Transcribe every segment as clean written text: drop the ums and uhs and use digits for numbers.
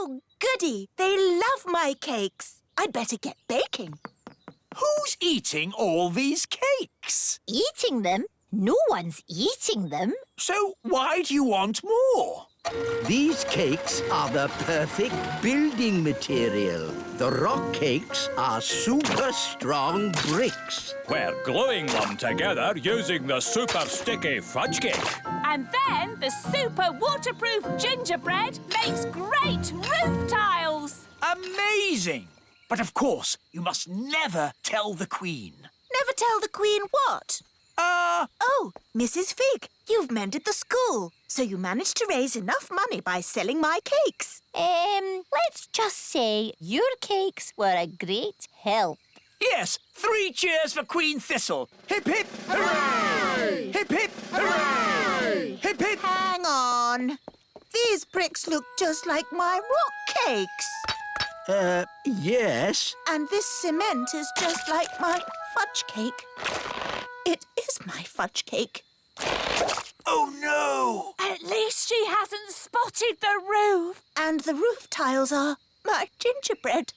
Oh, goody. They love my cakes. I'd better get baking. Who's eating all these cakes? Eating them? No one's eating them. So why do you want more? These cakes are the perfect building material. The rock cakes are super strong bricks. We're gluing them together using the super sticky fudge cake. And then the super waterproof gingerbread makes great roof tiles. Amazing! But of course, you must never tell the Queen. Never tell the Queen what? Oh, Mrs. Fig, you've mended the school. So you managed to raise enough money by selling my cakes. Let's just say your cakes were a great help. Yes, 3 cheers for Queen Thistle. Hip, hip, hooray! Hip, hip, hooray! Hip, hip. Hang on. These bricks look just like my rock cakes. Yes. And this cement is just like my fudge cake. It is my fudge cake. Oh, no! At least she hasn't spotted the roof. And the roof tiles are my gingerbread.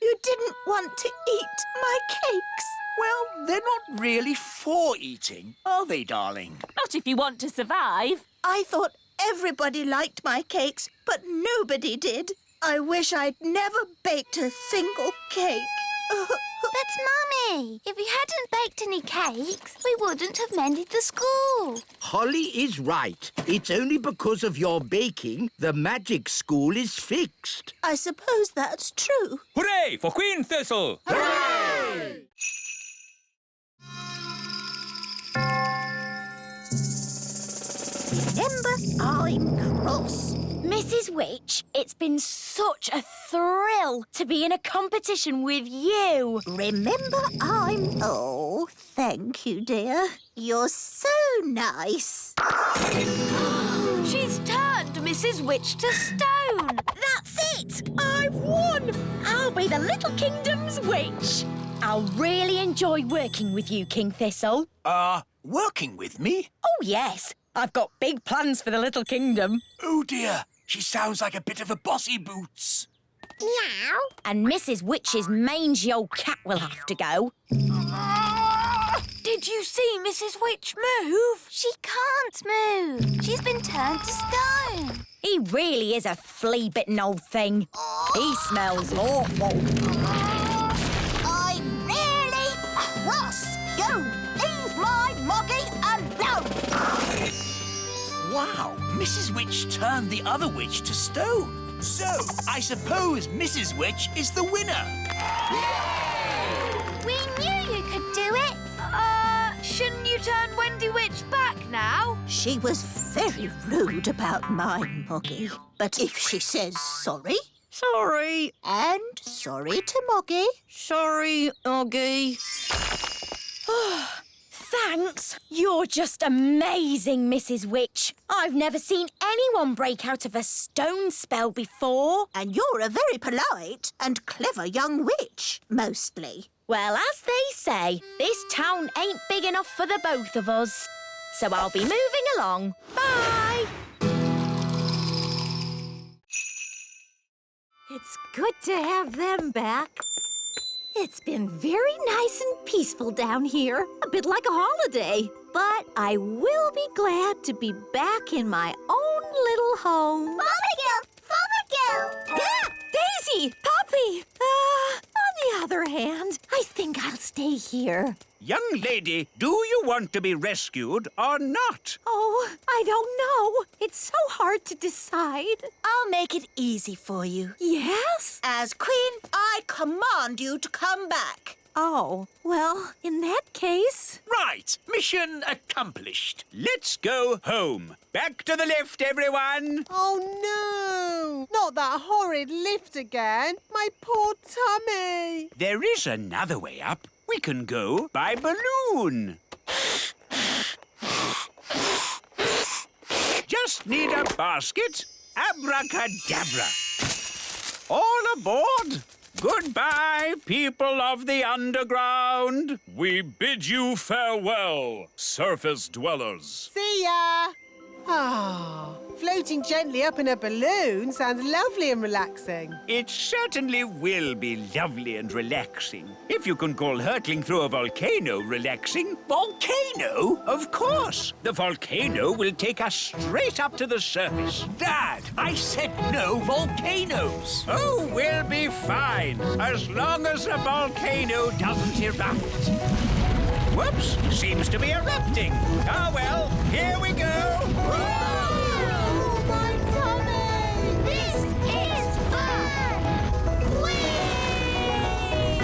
You didn't want to eat my cakes. Well, they're not really for eating, are they, darling? Not if you want to survive. I thought everybody liked my cakes, but nobody did. I wish I'd never baked a single cake. But, Mummy, if we hadn't baked any cakes, we wouldn't have mended the school. Holly is right. It's only because of your baking the magic school is fixed. I suppose that's true. Hooray for Queen Thistle! Hooray! Remember, I'm cross. Mrs. Witch, it's been such a thrill to be in a competition with you. Remember, I'm... Oh, thank you, dear. You're so nice. She's turned Mrs. Witch to stone. That's it! I've won! I'll be the Little Kingdom's witch. I'll really enjoy working with you, King Thistle. Working with me? Oh, yes. I've got big plans for the Little Kingdom. Oh, dear. She sounds like a bit of a bossy boots. Meow. And Mrs. Witch's mangy old cat will have to go. Did you see Mrs. Witch move? She can't move. She's been turned to stone. He really is a flea-bitten old thing. He smells awful. I'm really cross. You leave my moggy alone. Wow, Mrs. Witch turned the other witch to stone. So, I suppose Mrs. Witch is the winner. We knew you could do it. Shouldn't you turn Wendy Witch back now? She was very rude about my moggy. But if she says sorry... Sorry. And sorry to Moggy. Sorry, Oggy. Thanks. You're just amazing, Mrs. Witch. I've never seen anyone break out of a stone spell before. And you're a very polite and clever young witch, mostly. Well, as they say, this town ain't big enough for the both of us. So I'll be moving along. Bye. It's good to have them back. It's been very nice and peaceful down here, a bit like a holiday. But I will be glad to be back in my own little home. Fothergill! Yeah, Daisy! Poppy! On the other hand, I think I'll stay here. Young lady, do you want to be rescued or not? Oh, I don't know. It's so hard to decide. I'll make it easy for you. Yes? As Queen, I command you to come back. Oh, well, in that case... Right, mission accomplished. Let's go home. Back to the lift, everyone. Oh, no! Not that horrid lift again. My poor tummy. There is another way up. We can go by balloon. Just need a basket. Abracadabra. All aboard. Goodbye, people of the underground. We bid you farewell, surface dwellers. See ya! Ah, floating gently up in a balloon sounds lovely and relaxing. It certainly will be lovely and relaxing. If you can call hurtling through a volcano relaxing. Volcano? Of course! The volcano will take us straight up to the surface. Dad, I said no volcanoes. Oh, we'll be fine, as long as the volcano doesn't erupt. Whoops! Seems to be erupting. Ah, well, here we go. Oh, my tummy! This is fun! Whee!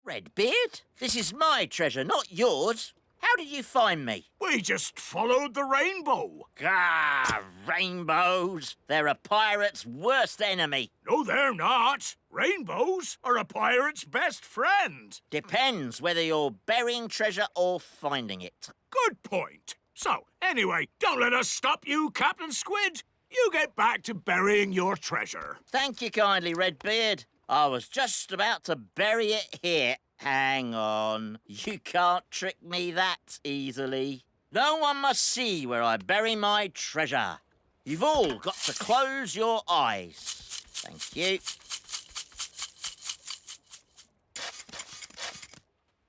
Redbeard, this is my treasure, not yours. How did you find me? We just followed the rainbow. Ah, rainbows. They're a pirate's worst enemy. No, they're not. Rainbows are a pirate's best friend. Depends whether you're burying treasure or finding it. Good point. So, anyway, don't let us stop you, Captain Squid. You get back to burying your treasure. Thank you kindly, Redbeard. I was just about to bury it here. Hang on. You can't trick me that easily. No one must see where I bury my treasure. You've all got to close your eyes. Thank you.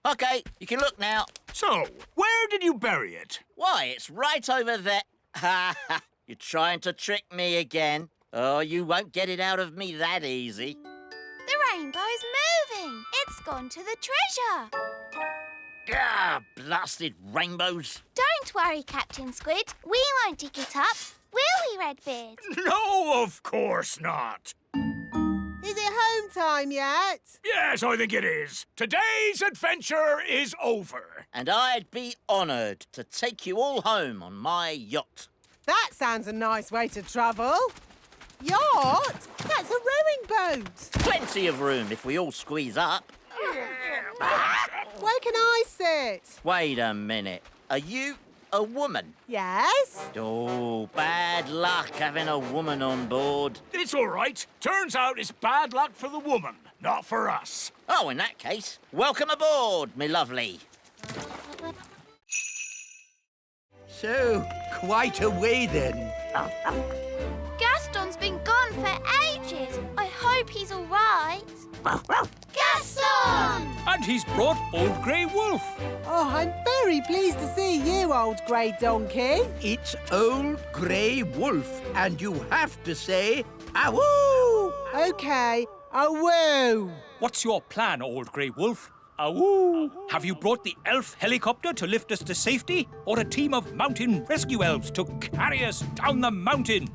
OK, you can look now. So, where did you bury it? Why, it's right over there. Ha ha! You're trying to trick me again. Oh, you won't get it out of me that easy. The rainbow's moving. It's gone to the treasure. Ah, blasted rainbows. Don't worry, Captain Squid. We won't dig it up, will we, Redbeard? No, of course not. Is it home time yet? Yes, I think it is. Today's adventure is over. And I'd be honoured to take you all home on my yacht. That sounds a nice way to travel. Yacht? That's a rowing boat. Plenty of room if we all squeeze up. Where can I sit? Wait a minute. Are you a woman? Yes? Oh, bad luck having a woman on board. It's all right. Turns out it's bad luck for the woman, not for us. Oh, in that case, welcome aboard, me lovely. So, quite a way then. Gaston's been gone for ages. I hope he's all right. Gaston! And he's brought Old Grey Wolf. Oh, I'm very pleased to see you, old grey donkey. It's Old Grey Wolf, and you have to say, awoo! OK, awoo. What's your plan, Old Grey Wolf? Awoo! Have you brought the elf helicopter to lift us to safety? Or a team of mountain rescue elves to carry us down the mountain?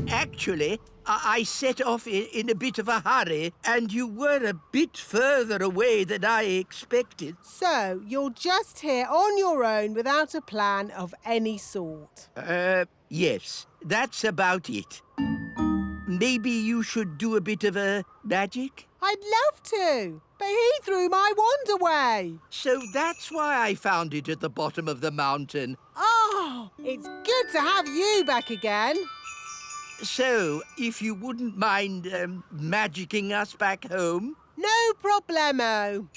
Actually, I set off in a bit of a hurry, and you were a bit further away than I expected. So, you're just here on your own without a plan of any sort? Yes, that's about it. Maybe you should do a bit of a magic? I'd love to, but he threw my wand away. So that's why I found it at the bottom of the mountain. Oh, it's good to have you back again. So, if you wouldn't mind magicking us back home? No problemo.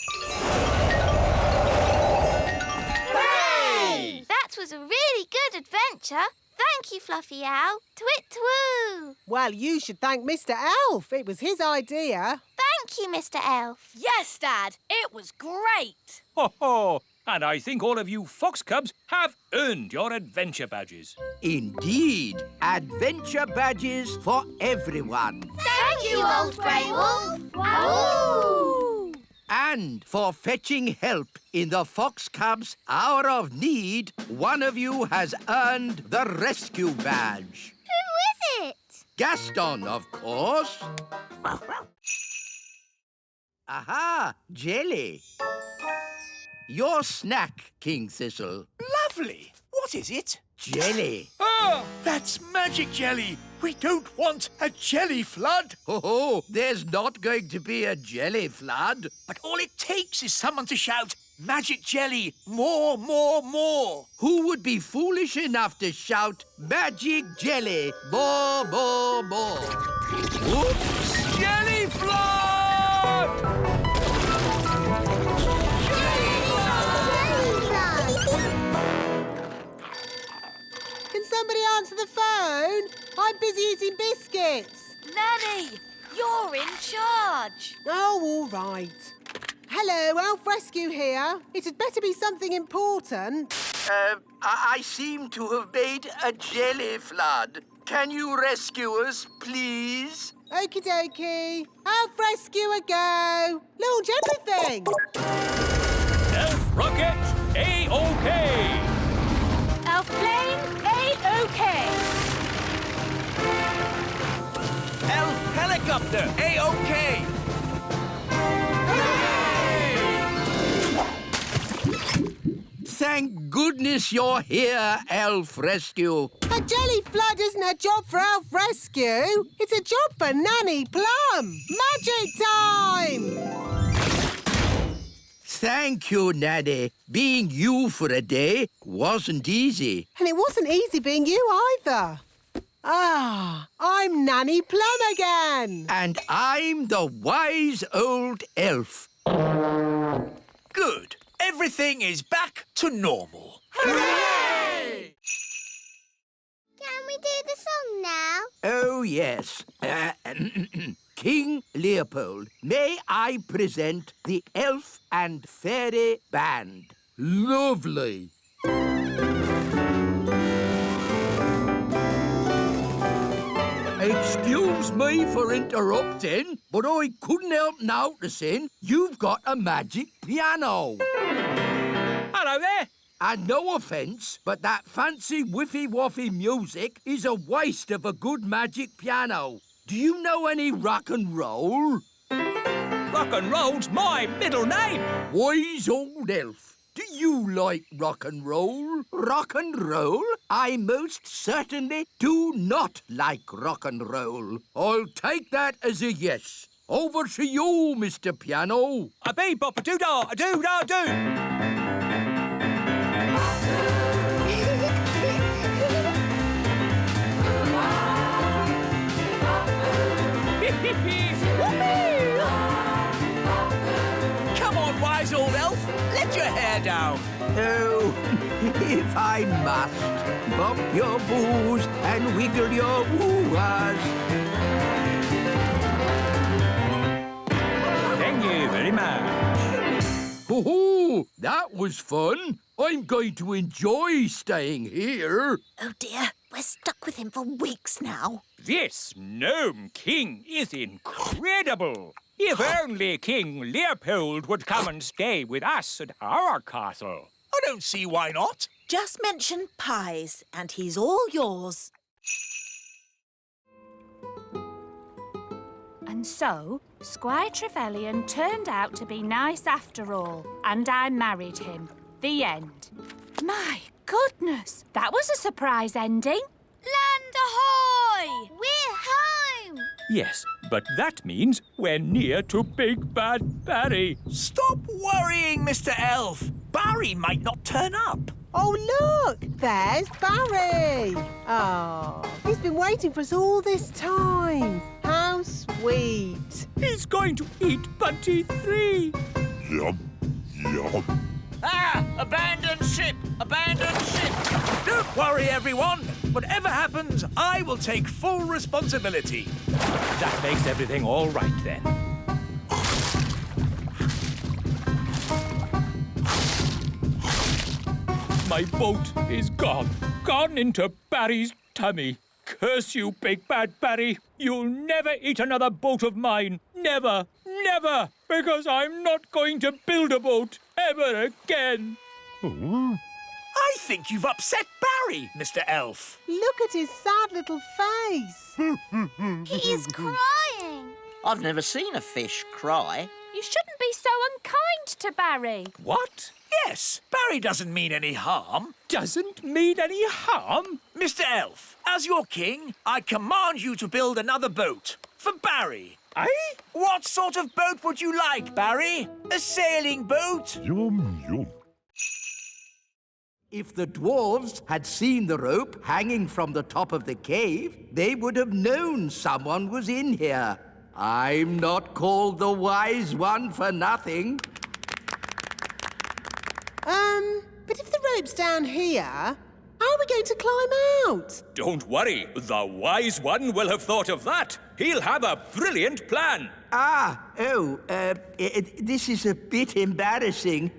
Hooray! That was a really good adventure. Thank you, Fluffy Owl. Twit-twoo! Well, you should thank Mr. Elf. It was his idea. Thank you, Mr. Elf. Yes, Dad. It was great. Ho ho! And I think all of you fox cubs have earned your adventure badges. Indeed. Adventure badges for everyone. Thank you, Old Grey Wolf. Wahoo! And for fetching help in the Fox Cubs' hour of need, one of you has earned the rescue badge. Who is it? Gaston, of course. Aha, jelly. Your snack, King Thistle. Lovely. What is it? Jelly. Oh, that's magic jelly. We don't want a jelly flood. Oh, there's not going to be a jelly flood. But all it takes is someone to shout, magic jelly, more, more, more. Who would be foolish enough to shout, magic jelly, more, more, more? Whoops! Jelly flood! somebody answer the phone? I'm busy eating biscuits. Nanny, you're in charge. Oh, all right. Hello, Elf Rescue here. It had better be something important. I seem to have made a jelly flood. Can you rescue us, please? Okie dokie. Elf Rescuer, go. Launch everything. Elf rocket, A-OK! Elf plane, A-OK! Elf helicopter, A-OK! Thank goodness you're here, Elf Rescue. A jelly flood isn't a job for Elf Rescue. It's a job for Nanny Plum. Magic time! Thank you, Nanny. Being you for a day wasn't easy. And it wasn't easy being you either. Ah, I'm Nanny Plum again. And I'm the wise old elf. Good. Everything is back to normal. Hooray! Can we do the song now? Oh, yes. King Leopold, may I present the Elf and Fairy Band? Lovely. Excuse me for interrupting, but I couldn't help noticing you've got a magic piano. Hello there. And no offence, but that fancy whiffy-woffy music is a waste of a good magic piano. Do you know any rock and roll? Rock and roll's my middle name. Wise old elf. Do you like rock and roll? Rock and roll? I most certainly do not like rock and roll. I'll take that as a yes. Over to you, Mr. Piano. A bee bop a doo-dah, a doo-dah doo. Come on, wise old elf. Let your hair down. Oh, if I must, bop your boos and wiggle your woo-ahs. Thank you very much. Ho-ho! That was fun. I'm going to enjoy staying here. Oh, dear. We're stuck with him for weeks now. This Gnome King is incredible. If only King Leopold would come and stay with us at our castle. I don't see why not. Just mention pies, and he's all yours. And so, Squire Trevelyan turned out to be nice after all, and I married him. The end. My goodness, that was a surprise ending. Land ahoy! We're home! Yes, but that means we're near to Big Bad Barry. Stop worrying, Mr. Elf. Barry might not turn up. Oh, look! There's Barry! Oh, he's been waiting for us all this time. How sweet. He's going to eat Bunty 3. Yum, yum. Ah! Abandoned ship! Abandoned ship! Don't worry, everyone. Whatever happens, I will take full responsibility. That makes everything all right, then. My boat is gone. Gone into Barry's tummy. Curse you, Big Bad Barry. You'll never eat another boat of mine. Never, never. Because I'm not going to build a boat ever again. I think you've upset Barry, Mr. Elf. Look at his sad little face. He's crying. I've never seen a fish cry. You shouldn't be so unkind to Barry. What? Yes, Barry doesn't mean any harm. Doesn't mean any harm? Mr. Elf, as your king, I command you to build another boat for Barry. Aye? What sort of boat would you like, Barry? A sailing boat? Yum, yum. If the dwarves had seen the rope hanging from the top of the cave, they would have known someone was in here. I'm not called the wise one for nothing. But if the rope's down here, How are we going to climb out? Don't worry, the wise one will have thought of that. He'll have a brilliant plan. This is a bit embarrassing.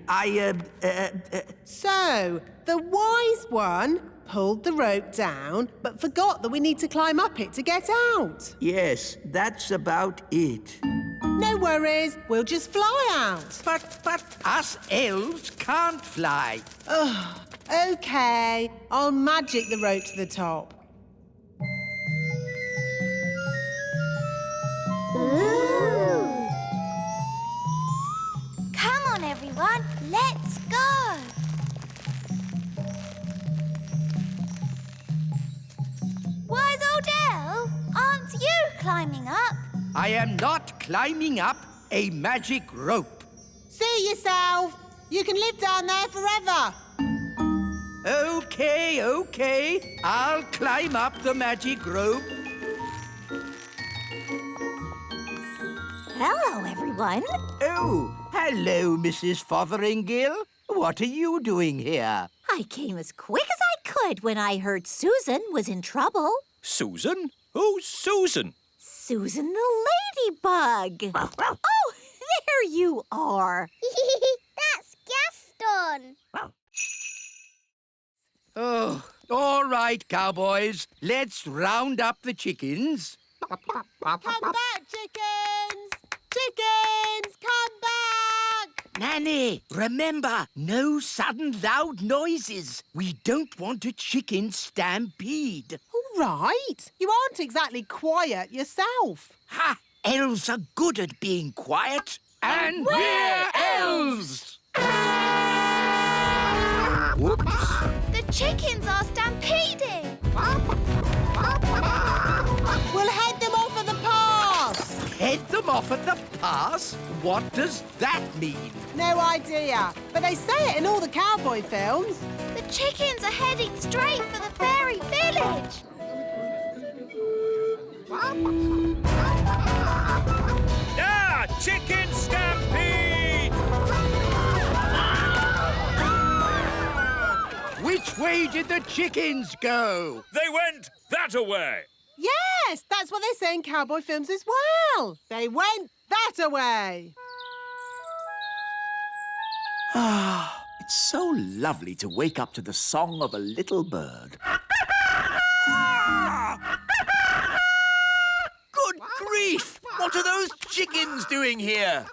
So, the wise one pulled the rope down, but forgot that we need to climb up it to get out. Yes, that's about it. No worries, we'll just fly out. But us elves can't fly. Ugh, OK, I'll magic the rope to the top. Ooh. Come on, everyone, let's go. Wise old elf, aren't you climbing up? I am not climbing up a magic rope. See yourself. You can live down there forever. OK. I'll climb up the magic rope. Hello, everyone. Oh, hello, Mrs. Fotheringay. What are you doing here? I came as quick as I could when I heard Susan was in trouble. Susan? Who's Susan? Susan the ladybug. Oh, there you are. That's Gaston. Oh, all right, cowboys. Let's round up the chickens. Come back, chickens! Chickens, come back! Nanny, remember, no sudden loud noises. We don't want a chicken stampede. All right. You aren't exactly quiet yourself. Ha! Elves are good at being quiet. And we're elves! Whoops. The chickens are stampeding. We'll head them off at the pass. Head them off at the pass? What does that mean? No idea, but they say it in all the cowboy films. The chickens are heading straight for the fairy village. Ah, chicken stampede! Which way did the chickens go? They went that-a-way. Yes, that's what they say in cowboy films as well. They went that-a-way. Ah, it's so lovely to wake up to the song of a little bird. Good grief! What are those chickens doing here?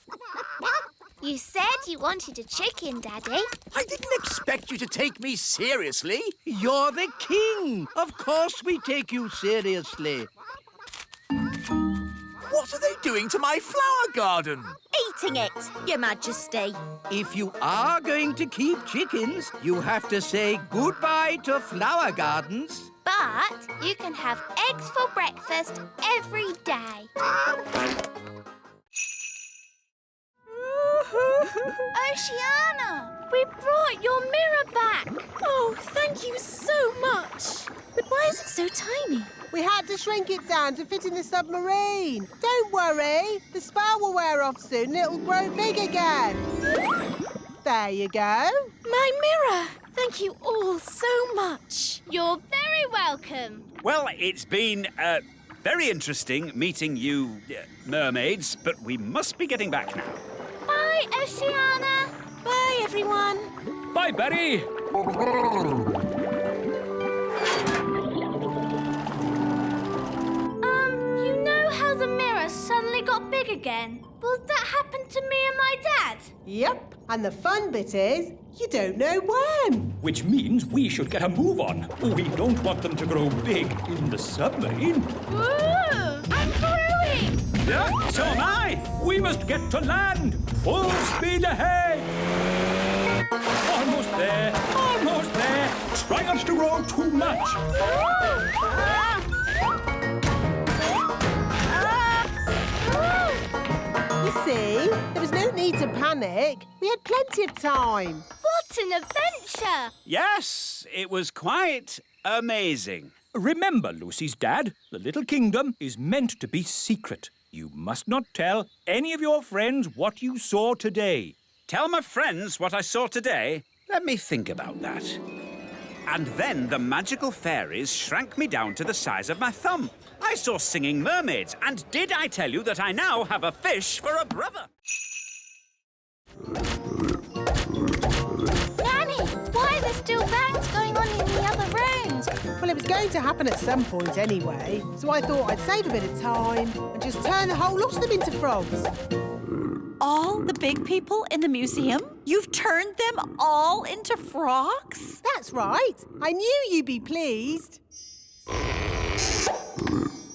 You said you wanted a chicken, Daddy. I didn't expect you to take me seriously. You're the king. Of course we take you seriously. What are they doing to my flower garden? Eating it, Your Majesty. If you are going to keep chickens, you have to say goodbye to flower gardens. But you can have eggs for breakfast every day. Oceana, we brought your mirror back. Oh, thank you so much. But why is it so tiny? We had to shrink it down to fit in the submarine. Don't worry, the spell will wear off soon and it'll grow big again. There you go. My mirror. Thank you all so much. You're very welcome. Well, it's been very interesting meeting you mermaids, but we must be getting back now. Bye, Oceana. Bye, everyone. Bye, Betty. You know how the mirror suddenly got big again? Will that happen to me and my dad? Yep, and the fun bit is, you don't know when. Which means we should get a move on. We don't want them to grow big in the submarine. Ooh, I'm growing. Yeah, so am I. We must get to land. Full speed ahead. Almost there. Almost there. Try not to grow too much. You see, there was no need to panic. We had plenty of time. What an adventure! Yes, it was quite amazing. Remember, Lucy's dad, the little kingdom is meant to be secret. You must not tell any of your friends what you saw today. Tell my friends what I saw today? Let me think about that. And then the magical fairies shrank me down to the size of my thumb. I saw singing mermaids, and did I tell you that I now have a fish for a brother? Nanny, why are there still bangs going on in the other rooms? Well, it was going to happen at some point anyway, so I thought I'd save a bit of time and just turn the whole lot of them into frogs. All the big people in the museum? You've turned them all into frogs? That's right. I knew you'd be pleased.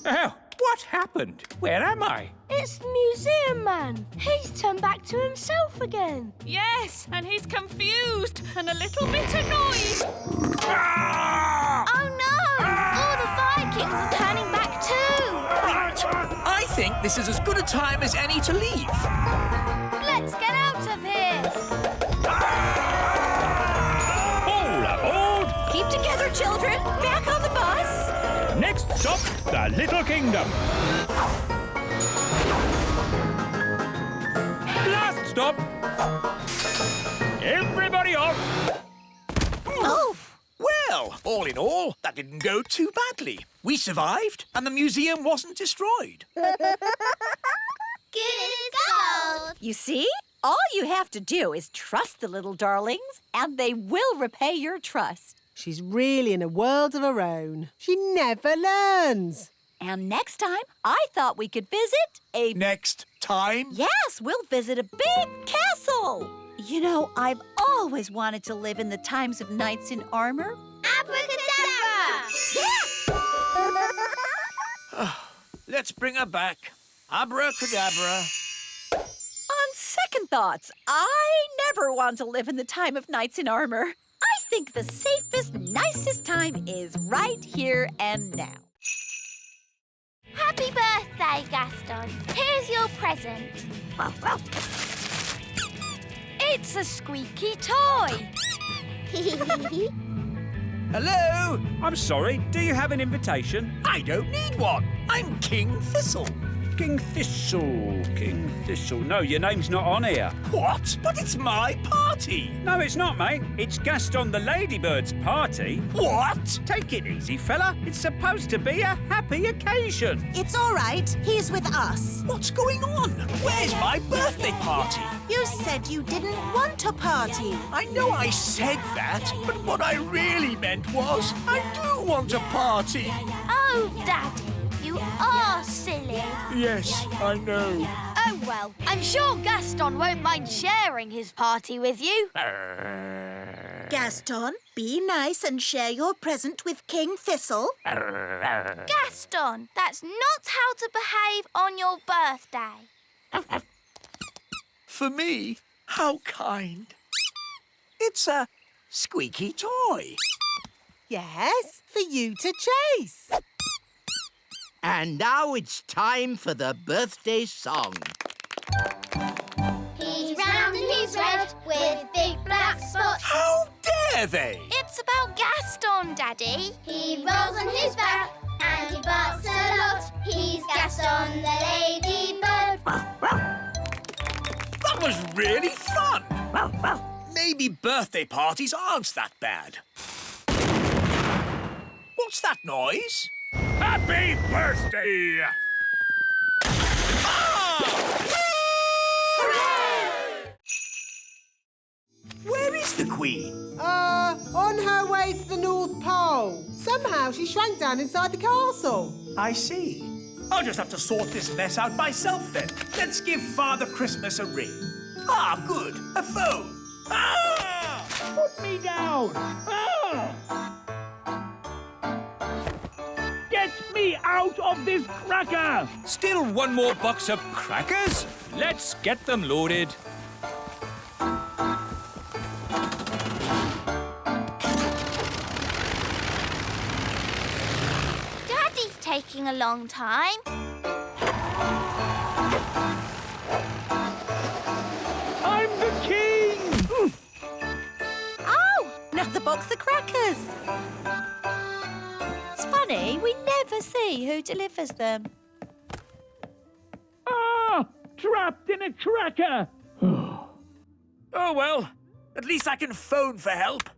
Oh, what happened? Where am I? It's the museum man. He's turned back to himself again. Yes, and he's confused and a little bit annoyed. Oh no! All the Vikings are turning back too. Right. I think this is as good a time as any to leave. Let's get out of here. All aboard! Keep together, children. Back on the bus. Next stop, the Little Kingdom. Last stop. Everybody off. Oh! Well, all in all, that didn't go too badly. We survived, and the museum wasn't destroyed. Good as gold. You see? All you have to do is trust the little darlings, and they will repay your trust. She's really in a world of her own. She never learns. And next time, I thought we could visit a... Next time? Yes, we'll visit a big castle. You know, I've always wanted to live in the times of knights in armor. Abracadabra! Let's bring her back. Abracadabra. On second thoughts, I never want to live in the time of knights in armor. I think the safest, nicest time is right here and now. Happy birthday, Gaston. Here's your present. It's a squeaky toy. Hello? I'm sorry, do you have an invitation? I don't need one. I'm King Thistle. King Thistle, King Thistle. No, your name's not on here. What? But it's my party. No, it's not, mate. It's Gaston the Ladybird's party. What? Take it easy, fella. It's supposed to be a happy occasion. It's all right. He's with us. What's going on? Where's my birthday party? You said you didn't want a party. I know I said that, but what I really meant was I do want a party. Oh, Daddy, you are silly. Yes, I know. Oh, well, I'm sure Gaston won't mind sharing his party with you. Gaston, be nice and share your present with King Thistle. Gaston, that's not how to behave on your birthday. For me? How kind. It's a squeaky toy. Yes, for you to chase. And now it's time for the birthday song. He's round and he's red with big black spots. How dare they? It's about Gaston, Daddy. He rolls on his back and he barks a lot. He's Gaston the ladybird. That was really fun. Maybe birthday parties aren't that bad. What's that noise? Happy birthday! Where is the Queen? On her way to the North Pole. Somehow she shrank down inside the castle. I see. I'll just have to sort this mess out myself then. Let's give Father Christmas a ring. Ah, good. A phone. Ah! Put me down! Ah! Get me out of this cracker! Still one more box of crackers? Let's get them loaded. Daddy's taking a long time. I'm the king! Oh, another box of crackers. It's funny, we never see who delivers them. Ah! Trapped in a cracker! Oh, well. At least I can phone for help.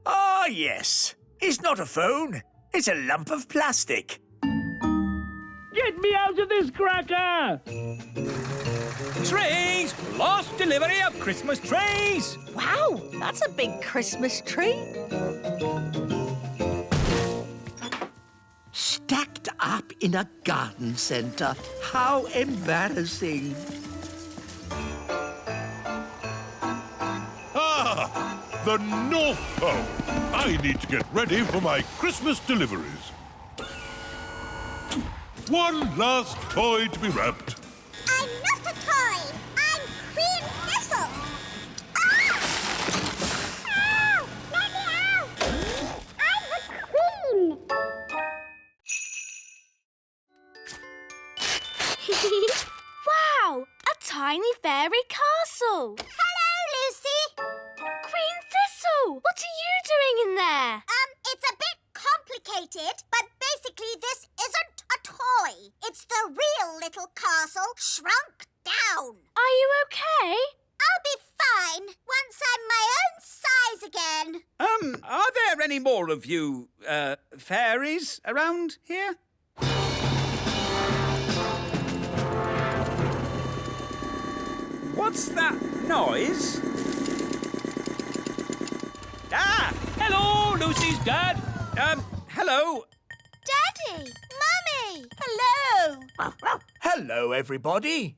Ah, yes. It's not a phone. It's a lump of plastic. Get me out of this cracker! Trees! Last delivery of Christmas trees! Wow, that's a big Christmas tree. Stacked up in a garden centre. How embarrassing. Ah! The North Pole! I need to get ready for my Christmas deliveries. One last toy to be wrapped. I'm not a toy. I'm Queen Thistle. Ah! Ow! Let me out! I'm the queen. Wow! A tiny fairy castle! Hello, Lucy. Queen Thistle! What are you doing in there? It's a bit complicated, but basically this isn't a toy. It's the real little castle shrunk down. Are you okay? I'll be fine once I'm my own size again. Are there any more of you, fairies around here? What's that noise? Ah! Hello, Lucy's dad. Hello. Daddy! Mummy! Hello. Hello, everybody.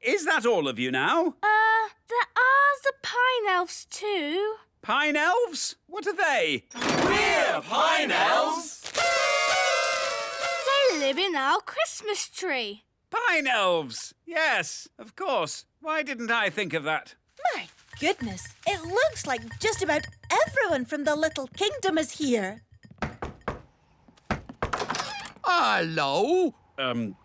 Is that all of you now? There are the pine elves too. Pine elves? What are they? We're Pine Elves. They live in our Christmas tree. Pine elves! Yes, of course. Why didn't I think of that? My goodness, it looks like just about everyone from the Little Kingdom is here. Hello.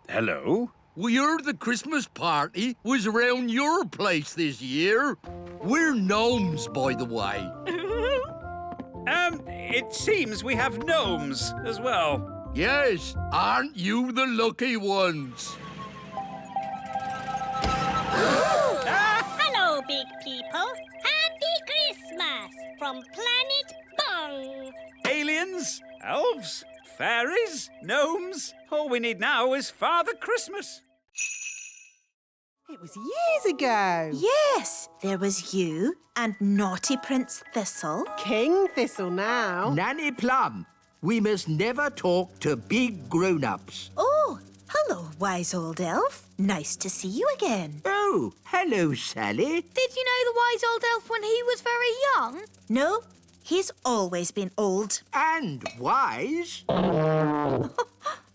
Hello? We heard the Christmas party was around your place this year. We're gnomes, by the way. It seems we have gnomes as well. Yes, aren't you the lucky ones? Hello, big people. Happy Christmas from Planet Bung. Aliens, elves, fairies, gnomes. All we need now is Father Christmas. It was years ago. Yes, there was you and naughty Prince Thistle. King Thistle now. Nanny Plum, we must never talk to big grown-ups. Oh, hello, wise old elf. Nice to see you again. Oh, hello, Sally. Did you know the wise old elf when he was very young? No, he's always been old. And wise.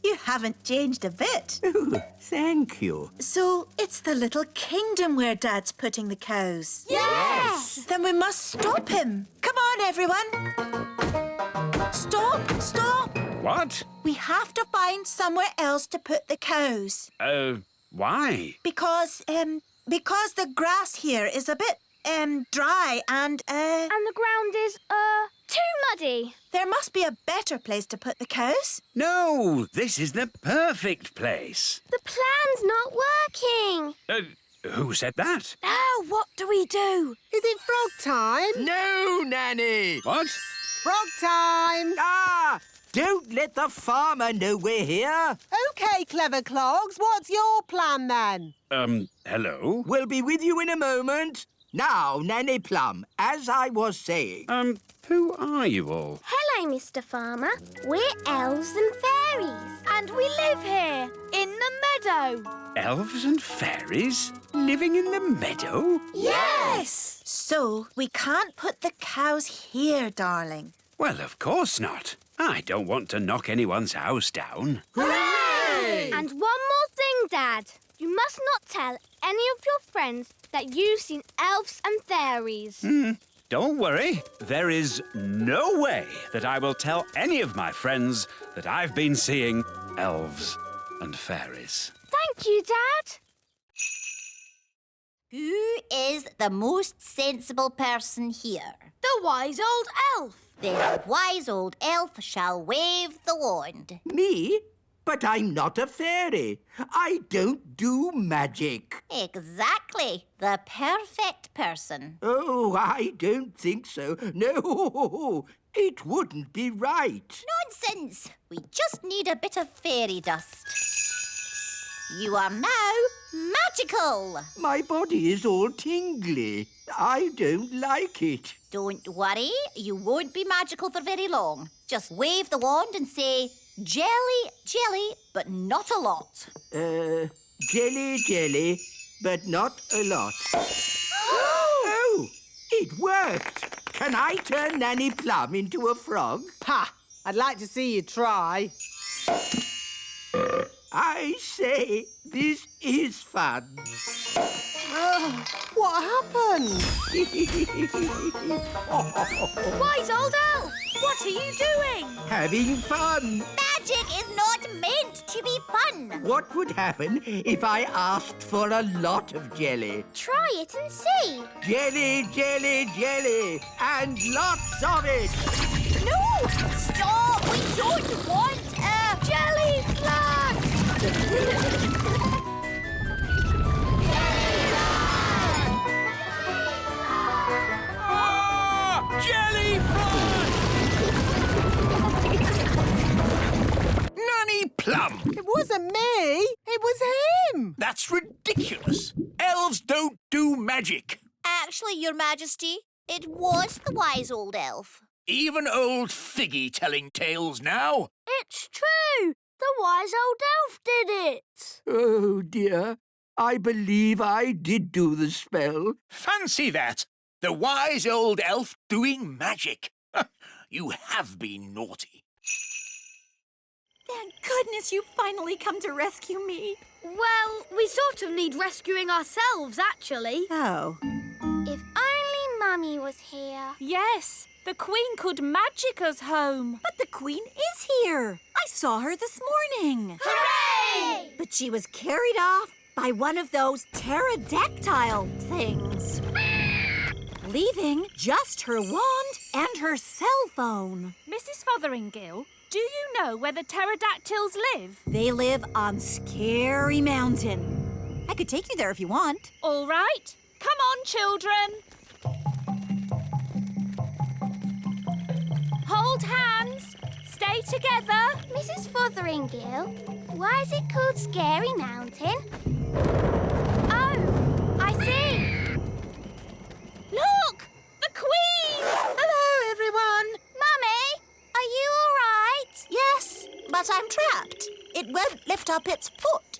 You haven't changed a bit. Oh, thank you. So it's the Little Kingdom where Dad's putting the cows. Yes! Then we must stop him. Come on, everyone. Stop, stop. What? We have to find somewhere else to put the cows. Why? Because the grass here is a bit, dry and, And the ground is, too muddy. there must be a better place to put the cows. No, this is the perfect place. The plan's not working. Who said that? Now what do we do? Is it frog time? No, Nanny. What? Frog time. Ah, don't let the farmer know we're here. OK, clever clogs, what's your plan then? Hello? We'll be with you in a moment. Now, Nanny Plum, as I was saying... Who are you all? Hello, Mr. Farmer. We're elves and fairies. And we live here, in the meadow. Elves and fairies living in the meadow? Yes! So we can't put the cows here, darling. Well, of course not. I don't want to knock anyone's house down. Hooray! And one more thing, Dad. You must not tell any of your friends that you've seen elves and fairies. Don't worry. There is no way that I will tell any of my friends that I've been seeing elves and fairies. Thank you, Dad. Who is the most sensible person here? The wise old elf. The wise old elf shall wave the wand. Me? But I'm not a fairy. I don't do magic. Exactly. The perfect person. Oh, I don't think so. No, it wouldn't be right. Nonsense. We just need a bit of fairy dust. You are now magical. My body is all tingly. I don't like it. Don't worry, you won't be magical for very long. Just wave the wand and say, jelly, jelly, but not a lot. Jelly, jelly, but not a lot. Oh, it worked. Can I turn Nanny Plum into a frog? Ha! I'd like to see you try. I say, this is fun. What happened? Wise old elf! What are you doing? Having fun. Magic is not meant to be fun. What would happen if I asked for a lot of jelly? Try it and see. Jelly, jelly, jelly, and lots of it. No! Stop! We don't want a jelly flash! Jellyfly! Nanny Plum! It wasn't me. It was him. That's ridiculous. Elves don't do magic. Actually, Your Majesty, it was the wise old elf. Even old Figgy telling tales now. It's true. The wise old elf did it. Oh, dear. I believe I did do the spell. Fancy that. The wise old elf doing magic. You have been naughty. Thank goodness you finally come to rescue me. Well, we sort of need rescuing ourselves, actually. Oh. If only Mummy was here. Yes, the Queen could magic us home. But the Queen is here. I saw her this morning. Hooray! But she was carried off by one of those pterodactyl things. Leaving just her wand and her cell phone. Mrs. Fotheringill, do you know where the pterodactyls live? They live on Scary Mountain. I could take you there if you want. All right. Come on, children. Hold hands. Stay together. Mrs. Fotheringill, why is it called Scary Mountain? Oh, I see. Look! The Queen! Hello, everyone. Mummy, are you all right? Yes, but I'm trapped. It won't lift up its foot.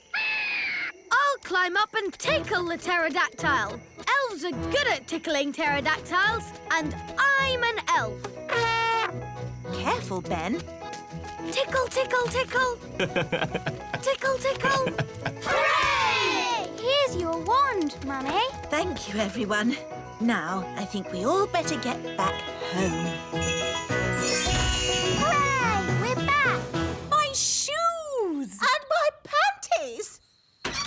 I'll climb up and tickle the pterodactyl. Elves are good at tickling pterodactyls, and I'm an elf. Careful, Ben. Tickle, tickle, tickle. Tickle, tickle. Hooray! Here's your wand, Mummy. Thank you, everyone. Now, I think we all better get back home. Hooray! We're back. My shoes! And my panties!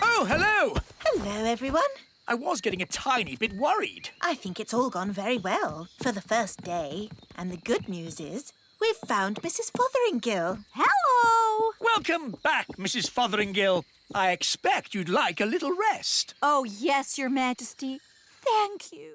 Oh, hello! Hello, everyone. I was getting a tiny bit worried. I think it's all gone very well for the first day. And the good news is we've found Mrs. Fotheringill. Hello! Welcome back, Mrs. Fotheringill. I expect you'd like a little rest. Oh, yes, Your Majesty. Thank you.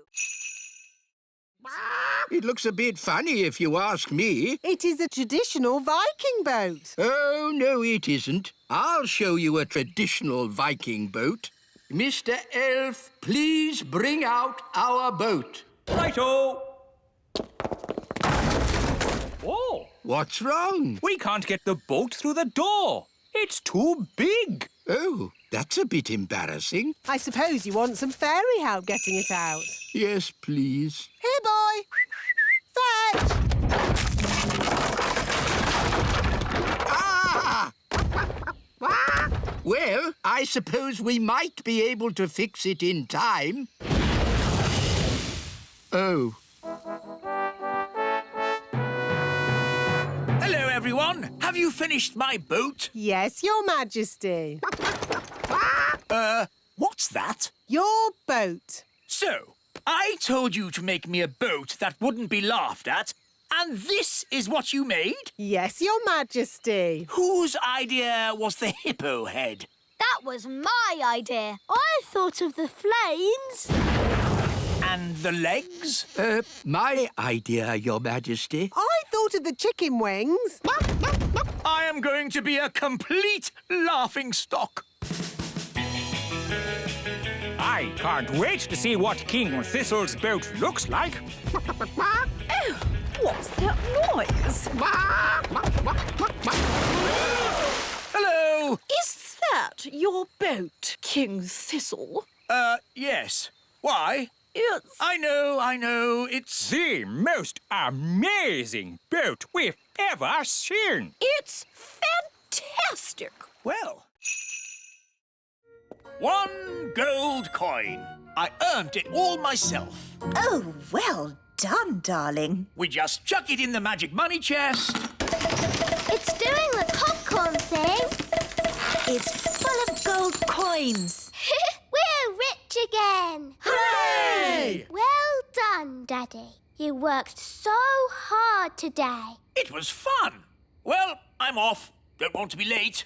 It looks a bit funny if you ask me. It is a traditional Viking boat. Oh, no, it isn't. I'll show you a traditional Viking boat. Mr. Elf, please bring out our boat. Righto! Oh, What's wrong? we can't get the boat through the door. It's too big. Oh, that's a bit embarrassing. I suppose you want some fairy help getting it out. Yes, please. Here, boy. Fetch! Ah! Well, I suppose we might be able to fix it in time. Oh. Hello, everyone. Have you finished my boat? Yes, Your Majesty. What's that? Your boat. So, I told you to make me a boat that wouldn't be laughed at, And this is what you made? Yes, Your Majesty. Whose idea was the hippo head? That was my idea. I thought of the flames. And the legs? My idea, Your Majesty. I thought of the chicken wings. I am going to be a complete laughingstock. I can't wait to see what King Thistle's boat looks like. Oh, what's that noise? Hello. Is that your boat, King Thistle? Yes. Why? It's... I know, it's... The most amazing boat we've ever seen. It's fantastic. Well... 1 gold coin. I earned it all myself. Oh, well done, darling. We just chuck it in the magic money chest. It's doing the popcorn thing. It's full of gold coins. We're rich again. Hooray! Well done, Daddy. You worked so hard today. It was fun. Well, I'm off. Don't want to be late.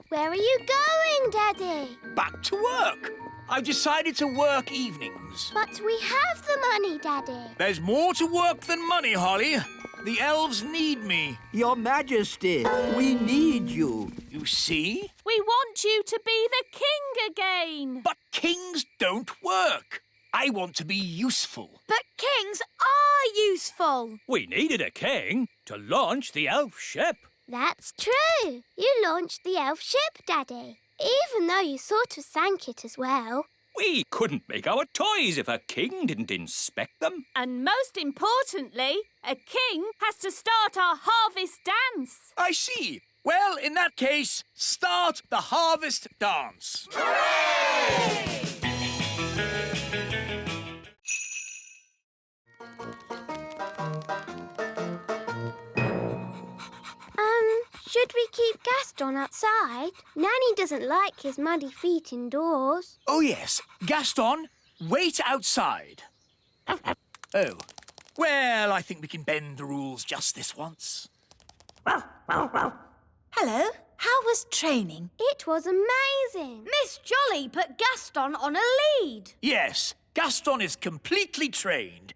Where are you going, Daddy? Back to work. I've decided to work evenings. But we have the money, Daddy. There's more to work than money, Holly. The elves need me. Your Majesty, we need you. You see? We want you to be the king again. But kings don't work. I want to be useful. But kings are useful. We needed a king to launch the elf ship. That's true. You launched the elf ship, Daddy. Even though you sort of sank it as well. We couldn't make our toys if a king didn't inspect them. And most importantly, a king has to start our harvest dance. I see. Well, in that case, start the harvest dance. Should we keep Gaston outside? Nanny doesn't like his muddy feet indoors. Oh, yes. Gaston, wait outside. Oh. Well, I think we can bend the rules just this once. Hello. How was training? It was amazing. Miss Jolly put Gaston on a lead. Yes, Gaston is completely trained.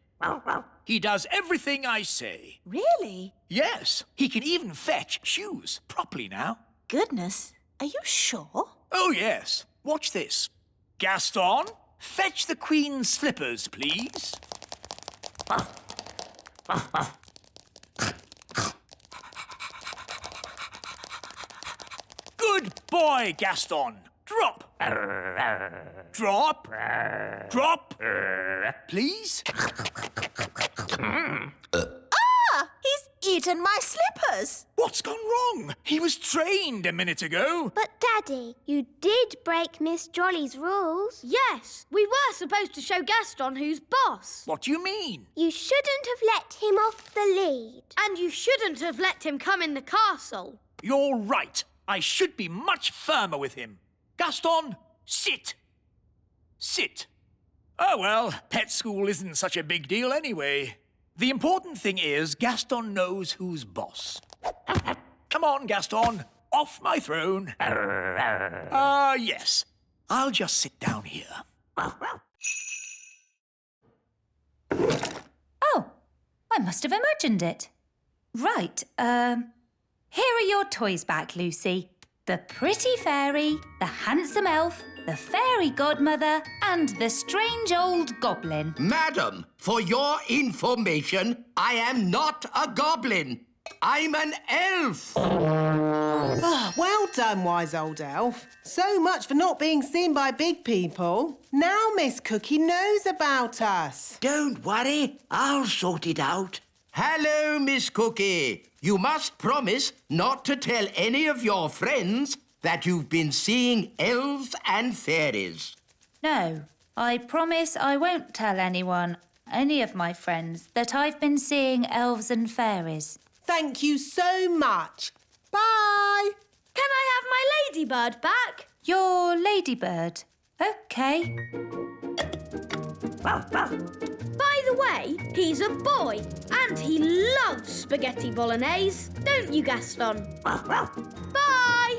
He does everything I say. Really? Yes, he can even fetch shoes properly now. Goodness. Are you sure? Oh, yes. Watch this. Gaston, fetch the Queen's slippers, please. Good boy, Gaston. Drop. Drop. Drop. Please. He's eaten my slippers. What's gone wrong? He was trained a minute ago. But, Daddy, you did break Miss Jolly's rules. Yes, we were supposed to show Gaston who's boss. What do you mean? You shouldn't have let him off the lead. And you shouldn't have let him come in the castle. You're right. I should be much firmer with him. Gaston, sit. Sit. Oh, well, pet school isn't such a big deal anyway. The important thing is Gaston knows who's boss. Come on, Gaston. Off my throne. Yes. I'll just sit down here. Oh, I must have imagined it. Right, here are your toys back, Lucy. The pretty fairy, the handsome elf, the fairy godmother, and the strange old goblin. Madam, for your information, I am not a goblin. I'm an elf. Well done, wise old elf. So much for not being seen by big people. Now Miss Cookie knows about us. Don't worry, I'll sort it out. Hello, Miss Cookie. You must promise not to tell any of your friends that you've been seeing elves and fairies. No, I promise I won't tell anyone, any of my friends, that I've been seeing elves and fairies. Thank you so much. Bye. Can I have my ladybird back? Your ladybird? OK. By the way, he's a boy and he loves spaghetti bolognese. Don't you, Gaston? Bye!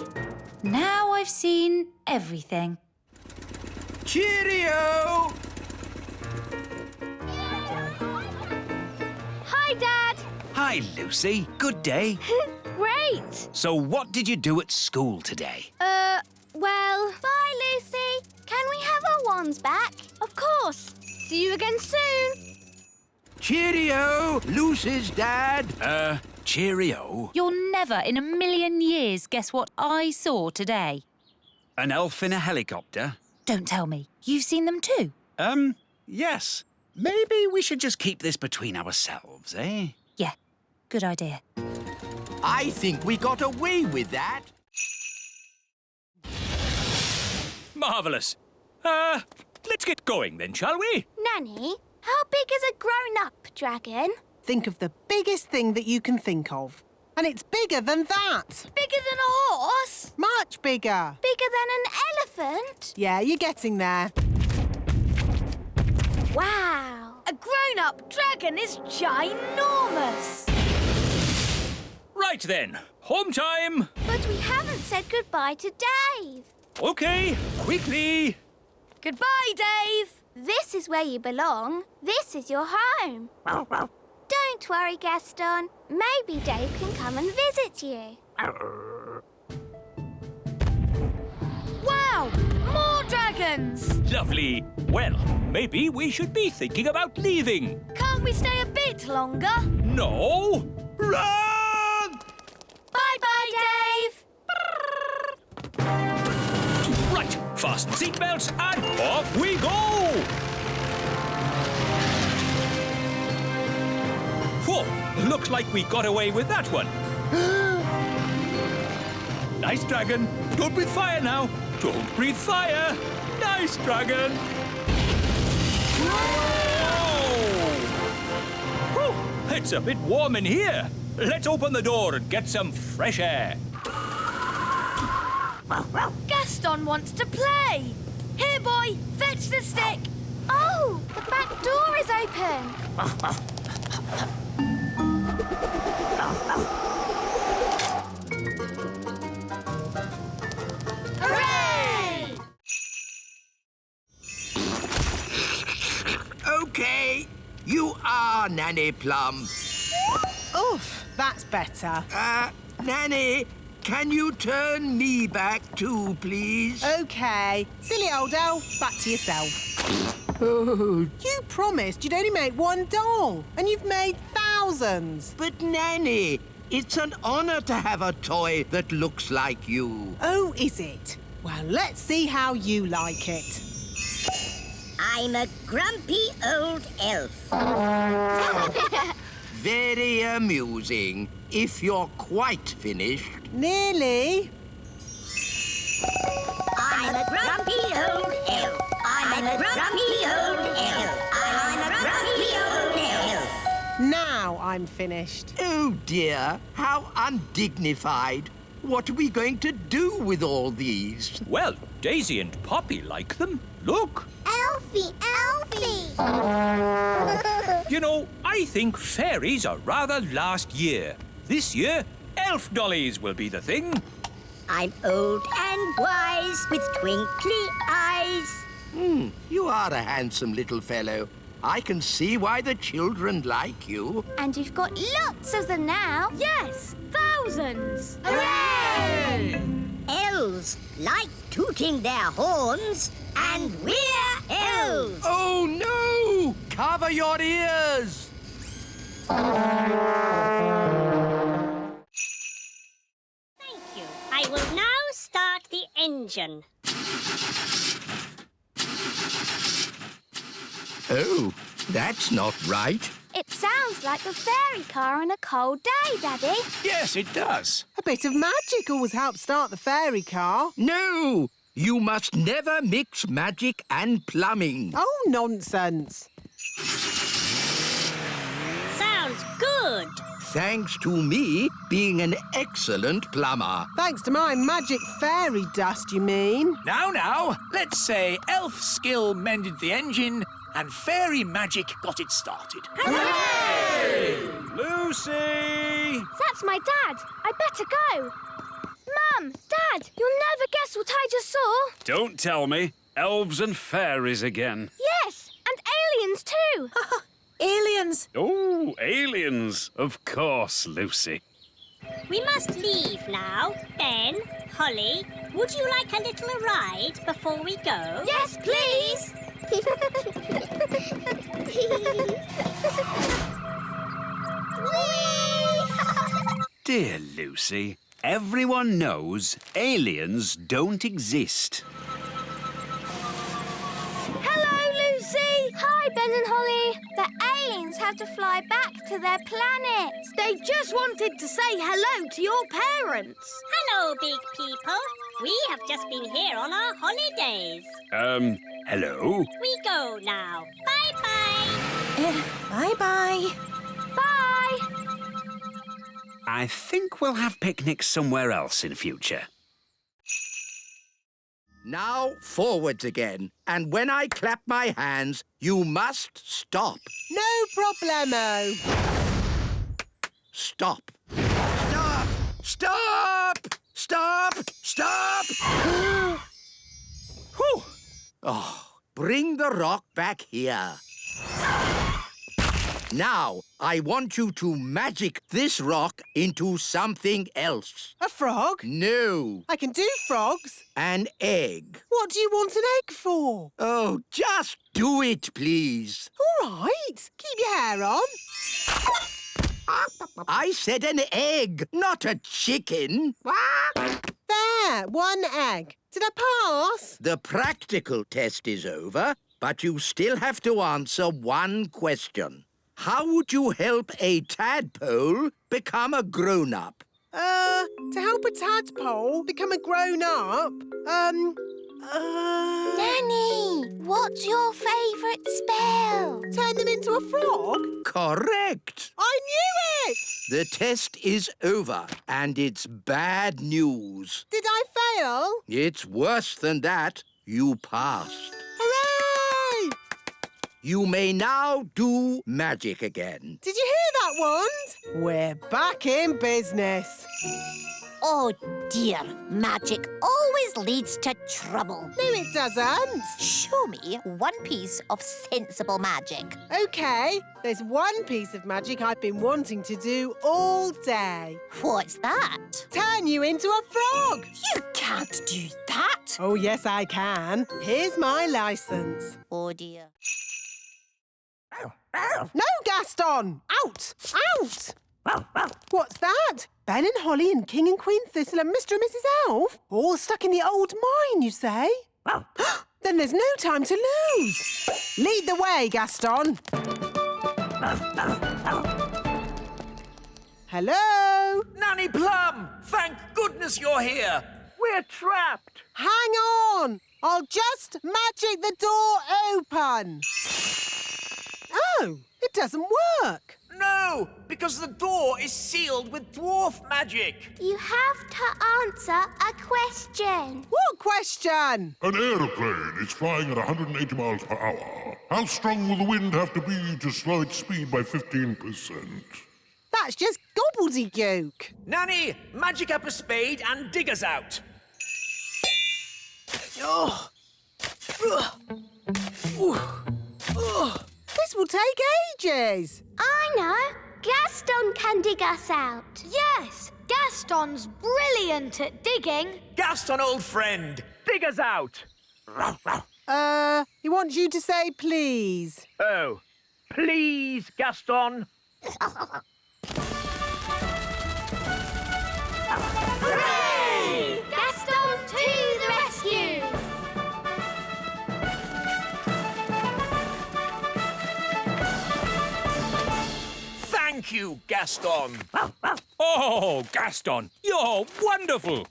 Now I've seen everything. Cheerio! Hi, Dad. Hi, Lucy. Good day. Great. So what did you do at school today? Well... Bye, Lucy. Can we have our wands back? Of course. See you again soon. Cheerio, Lucy's dad. Cheerio. You'll never in a million years guess what I saw today. An elf in a helicopter? Don't tell me. You've seen them too? Yes. Maybe we should just keep this between ourselves, eh? Yeah, good idea. I think we got away with that. Marvellous. Let's get going then, shall we? Nanny, how big is a grown-up dragon? Think of the biggest thing that you can think of. And it's bigger than that. Bigger than a horse? Much bigger. Bigger than an elephant? Yeah, you're getting there. Wow! A grown-up dragon is ginormous! Right then, home time. But we haven't said goodbye to Dave. OK, quickly. Goodbye, Dave. This is where you belong. This is your home. Don't worry, Gaston. Maybe Dave can come and visit you. Wow! More dragons! Lovely. Well, maybe we should be thinking about leaving. Can't we stay a bit longer? No. Run! Bye-bye, Dave! Right, fasten seatbelts and off we go! Whoa, looks like we got away with that one. Nice dragon. Don't breathe fire now. Don't breathe fire. Nice dragon. Whoa! It's a bit warm in here. Let's open the door and get some fresh air. Gaston wants to play. Here, boy, fetch the stick. Oh, the back door is open. Hooray! OK, you are Nanny Plum. Oof, that's better. Nanny, can you turn me back too, please? OK. Silly old elf, back to yourself. Oh, You promised you'd only make one doll, and you've made thousands. but Nanny, it's an honour to have a toy that looks like you. Oh, is it? Well, let's see how you like it. I'm a grumpy old elf. Very amusing. If you're quite finished. Nearly. I'm a grumpy old elf. I'm a grumpy old elf. I'm a grumpy old elf. Now I'm finished. Oh dear, how undignified. What are we going to do with all these? Well, Daisy and Poppy like them. Look. Elfie, Elfie. You know, I think fairies are rather last year. This year, elf dollies will be the thing. I'm old and wise with twinkly eyes. You are a handsome little fellow. I can see why the children like you. And you've got lots of them now. Yes, thousands. Hooray! Elves like tooting their horns, and we're elves. Oh no! Cover your ears! Thank you. I will now start the engine. Oh, that's not right. It sounds like the fairy car on a cold day, Daddy. Yes, it does. A bit of magic always helps start the fairy car. No! You must never mix magic and plumbing. Oh, nonsense. Sounds good. Thanks to me being an excellent plumber. Thanks to my magic fairy dust, you mean? Now, let's say elf skill mended the engine, and fairy magic got it started. Lucy! That's my dad. I better go. Mum, Dad, you'll never guess what I just saw. Don't tell me. Elves and fairies again. Yes, and aliens too. Aliens! Oh, aliens. Of course, Lucy. We must leave now. Ben, Holly, would you like a little ride before we go? Yes, please. Dear Lucy, everyone knows aliens don't exist. Hello, Lucy. Hi, Ben and Holly. The aliens have to fly back to their planet. They just wanted to say hello to your parents. Hello, big people. We have just been here on our holidays. Hello? We go now. Bye-bye. Bye-bye. Bye. I think we'll have picnics somewhere else in future. Now forwards again. And when I clap my hands, you must stop. No problemo. Stop. Stop! Stop! Stop! Stop! Whew. Oh, bring the rock back here. Now, I want you to magic this rock into something else. A frog? No, I can do frogs. an egg. What do you want an egg for? Oh, just do it, please. All right. Keep your hair on. I said an egg, not a chicken. There, one egg. Did I pass? The practical test is over, but you still have to answer one question. How would you help a tadpole become a grown-up? To help a tadpole become a grown-up, Nanny, what's your favourite spell? turn them into a frog? Correct. I knew it! The test is over, and it's bad news. Did I fail? It's worse than that. You passed. Hooray! You may now do magic again. Did you hear that, Wand? We're back in business. Oh, dear. Magic always leads to trouble. No, it doesn't. Show me one piece of sensible magic. OK, there's one piece of magic I've been wanting to do all day. What's that? Turn you into a frog. You can't do that. Oh, yes, I can. Here's my licence. Oh, dear. No, Gaston! Out! Out! What's that? Ben and Holly and King and Queen Thistle and Mr. and Mrs. Elf? All stuck in the old mine, you say? Then there's no time to lose. Lead the way, Gaston. Hello? Nanny Plum! Thank goodness you're here! We're trapped. Hang on. I'll just magic the door open. Oh, it doesn't work. No, because the door is sealed with dwarf magic. You have to answer a question. What question? An aeroplane is flying at 180 miles per hour. How strong will the wind have to be to slow its speed by 15%? That's just gobbledygook. Nanny, magic up a spade and dig us out. Oh. This will take ages. I know. Gaston can dig us out. Yes, Gaston's brilliant at digging. Gaston, old friend, dig us out. He wants you to say please. Oh, please, Gaston. Hooray! Gaston to the rescue! Thank you, Gaston. Oh, Gaston, you're wonderful.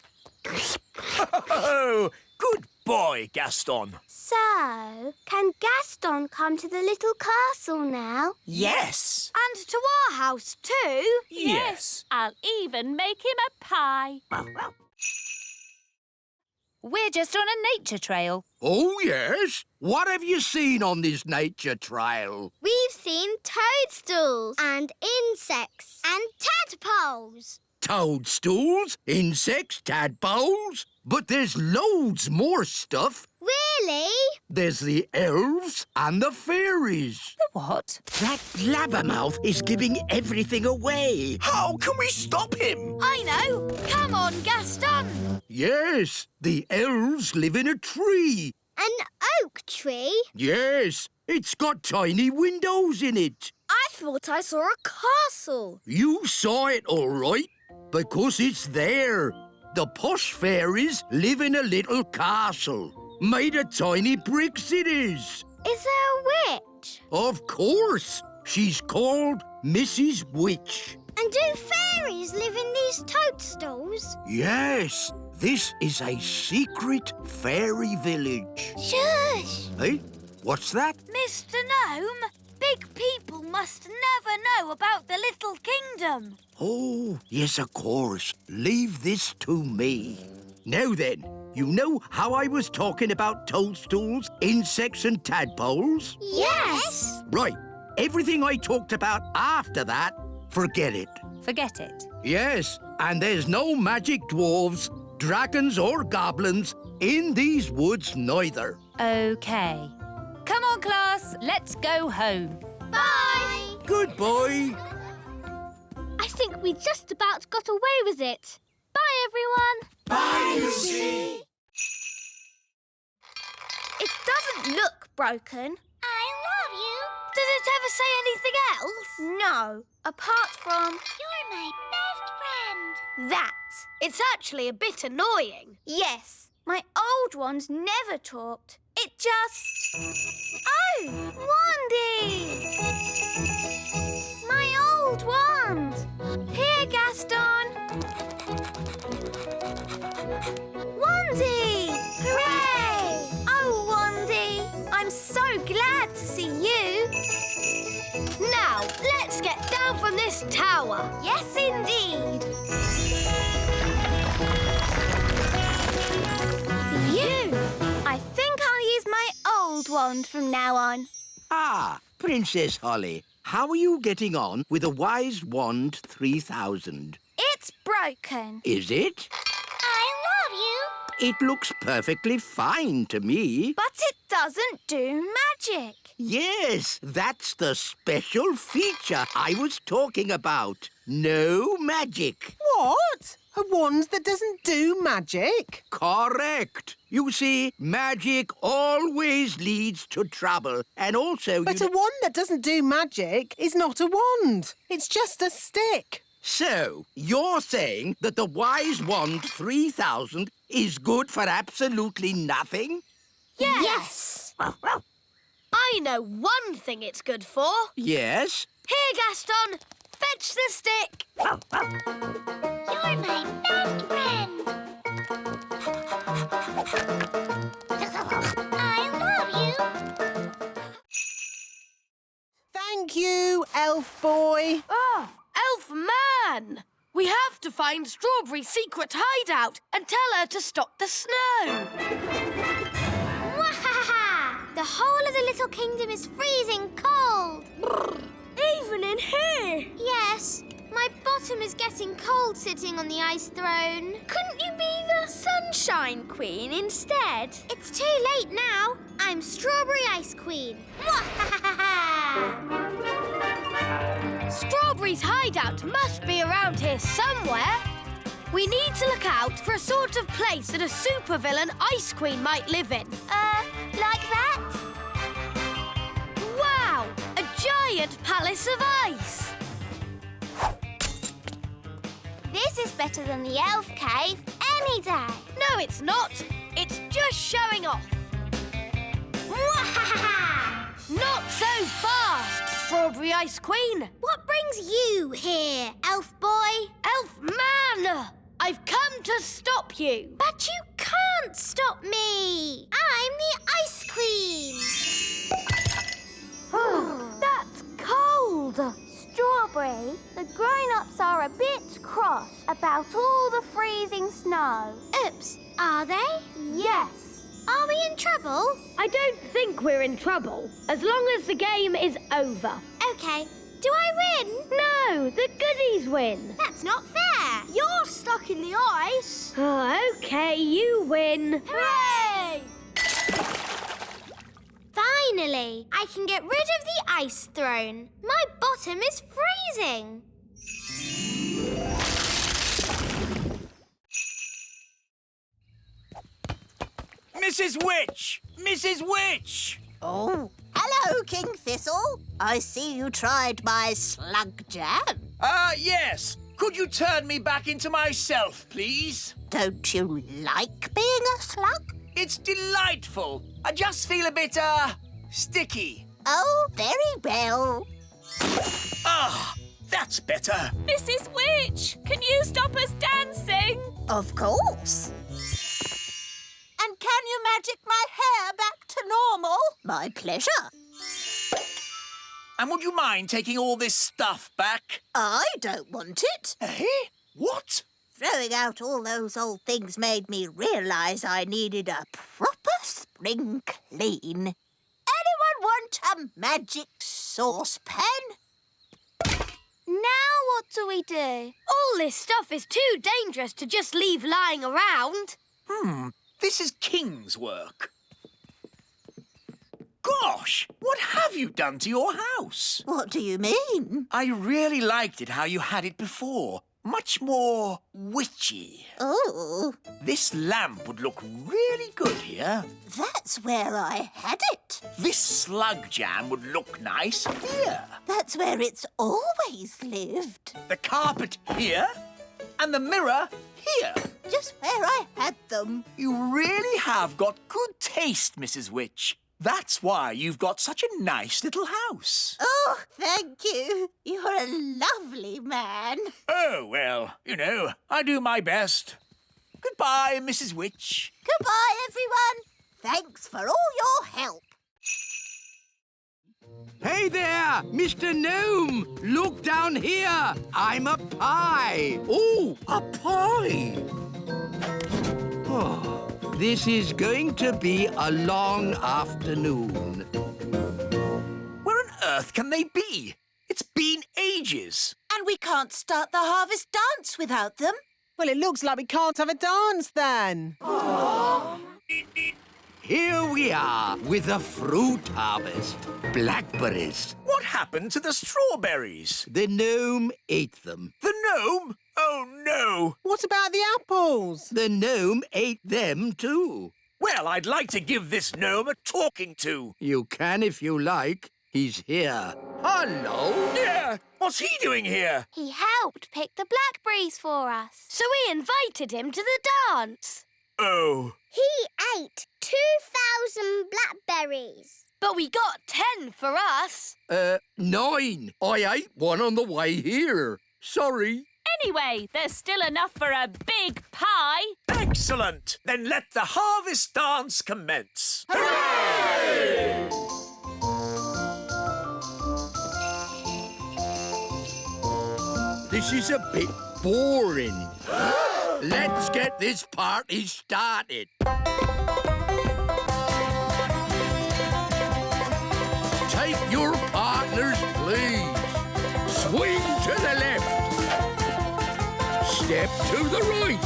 Oh, good boy, Gaston. So, can Gaston come to the little castle now? Yes. And to our house too? I'll even make him a pie. We're just on a nature trail. Oh, yes? What have you seen on this nature trail? We've seen toadstools and insects and tadpoles. Toadstools, insects, tadpoles? But there's loads more stuff. Really? There's the elves and the fairies. The what? That blabbermouth is giving everything away. How can we stop him? I know. Come on, Gaston. Yes, the elves live in a tree. An oak tree? Yes, it's got tiny windows in it. I thought I saw a castle. You saw it all right, because it's there. The posh fairies live in a little castle. Made of tiny bricks it is. Is there a witch? Of course. She's called Mrs. Witch. And do fairies live in these toadstools? Yes, this is a secret fairy village. Shush! Hey, what's that? Mr. Gnome, big people must never know about the Little Kingdom. Oh, yes, of course. Leave this to me. Now then, you know how I was talking about toadstools, insects and tadpoles? Yes! Right. Everything I talked about after that, forget it. Forget it. Yes, and there's no magic dwarves, dragons or goblins in these woods neither. OK. Come on, class. Let's go home. Bye! Goodbye. I think we just about got away with it. Bye, everyone. Bye, Lucy. It doesn't look broken. I love you. Does it ever say anything else? No, apart from You're my best friend. that. It's actually a bit annoying. Yes, my old ones never talked. It just... Oh, Wandy! My old wand. Here, Gaston. Wandy! Hooray! Oh, Wandy, I'm so glad to see you. Now, let's get down from this tower. Yes, indeed. Phew! I think I'll use my old wand from now on. Ah, Princess Holly, how are you getting on with the Wise Wand 3000? It's broken. Is it? I love you. It looks perfectly fine to me. But it doesn't do magic. Yes, that's the special feature I was talking about. No magic. What? A wand that doesn't do magic? Correct. You see, magic always leads to trouble. And also... But a wand that doesn't do magic is not a wand. It's just a stick. So, you're saying that the Wise Wand 3000 is good for absolutely nothing? Yes. I know one thing it's good for. Yes? Here, Gaston. Fetch the stick. You're my best friend. I love you. Thank you, elf boy. Oh, Elf Man! We have to find Strawberry's secret hideout and tell her to stop the snow. Mwahaha! The whole of the Little Kingdom is freezing cold. Even in here? Yes, my bottom is getting cold sitting on the ice throne. Couldn't you be the Sunshine Queen instead? It's too late now. I'm Strawberry Ice Queen. Mwahaha! Strawberry's hideout must be around here somewhere. We need to look out for a sort of place that a supervillain Ice Queen might live in. Like that? Wow! A giant palace of ice! This is better than the elf cave any day. No, it's not. It's just showing off. Mwahaha! Not so fast, Strawberry Ice Queen. What brings you here, elf boy? Elf Man! I've come to stop you. But you can't stop me. I'm the Ice Queen. That's cold. Strawberry Aubrey, the grown-ups are a bit cross about all the freezing snow. Oops, are they? Yes. Are we in trouble? I don't think we're in trouble, as long as the game is over. OK. Do I win? No, the goodies win. That's not fair. You're stuck in the ice. Oh, OK, you win. Hooray! Finally, I can get rid of the ice throne. My bottom is freezing. Mrs. Witch! Mrs. Witch! Oh, hello, King Thistle. I see you tried my slug jam. Yes. Could you turn me back into myself, please? Don't you like being a slug? It's delightful. I just feel a bit, sticky. Oh, very well. Ah, that's better. Mrs. Witch, can you stop us dancing? Of course. And can you magic my hair back to normal? My pleasure. And would you mind taking all this stuff back? I don't want it. Eh? What? Throwing out all those old things made me realise I needed a proper spring clean. Anyone want a magic saucepan? Now what do we do? All this stuff is too dangerous to just leave lying around. This is King's work. Gosh, what have you done to your house? What do you mean? I really liked it how you had it before. Much more witchy. Oh, This lamp would look really good here. that's where I had it. This slug jam would look nice here. That's where it's always lived. The carpet here. And the mirror here. Just where I had them. You really have got good taste, Mrs. Witch. That's why you've got such a nice little house. Oh, thank you. You're a lovely man. Oh, well, you know, I do my best. Goodbye, Mrs. Witch. Goodbye, everyone. Thanks for all your help. Hey there, Mr. Gnome! Look down here! I'm a pie! Oh, a pie! Oh, this is going to be a long afternoon. Where on earth can they be? It's been ages. And we can't start the harvest dance without them. Well, it looks like we can't have a dance then. Here we are with the fruit harvest. Blackberries. What happened to the strawberries? The gnome ate them. The gnome? Oh, no. What about the apples? The gnome ate them too. Well, I'd like to give this gnome a talking to. You can if you like. He's here. Hello. Yeah, what's he doing here? He helped pick the blackberries for us. So we invited him to the dance. Oh. He ate 2,000 blackberries. But we got 10 for us. 9. I ate one on the way here. Sorry. Anyway, there's still enough for a big pie. Excellent. Then let the harvest dance commence. Hooray! This is a bit boring. Let's get this party started. Take your partners, please. Swing to the left. Step to the right.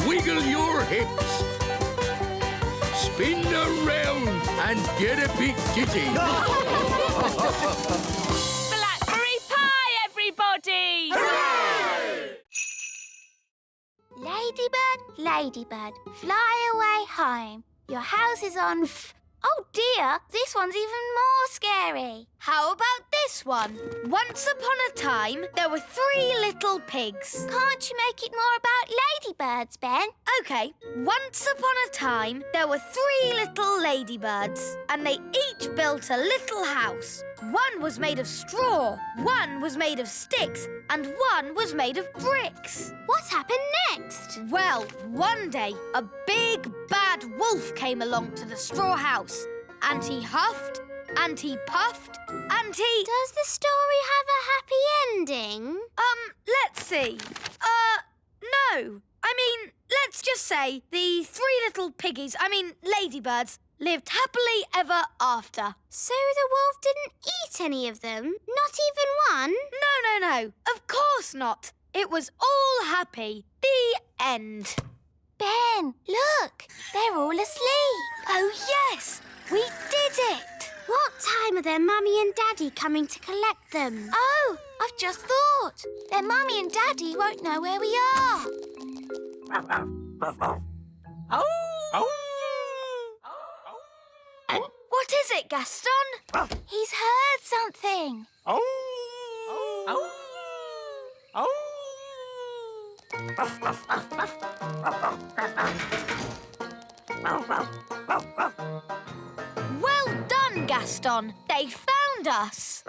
Wiggle your hips. Spin around and get a bit giddy. Blackberry pie, everybody! Ladybird, ladybird, fly away home. Your house is on Oh dear, this one's even more scary. How about this one? Once upon a time, there were 3 little pigs. Can't you make it more about ladybirds, Ben? OK, once upon a time, there were 3 little ladybirds, and they each built a little house. One was made of straw, one was made of sticks, and one was made of bricks. What happened next? Well, one day, a big, bad wolf came along to the straw house, and he huffed and he puffed, and he... Does the story have a happy ending? Let's see. No. I mean, let's just say the three little ladybirds, lived happily ever after. So the wolf didn't eat any of them? Not even one? No. Of course not. It was all happy. The end. Ben, look. They're all asleep. Oh, yes. We did it. What time are their mummy and daddy coming to collect them? Oh, I've just thought. Their mummy and daddy won't know where we are. What is it, Gaston? He's heard something. Well done, Gaston. They found us.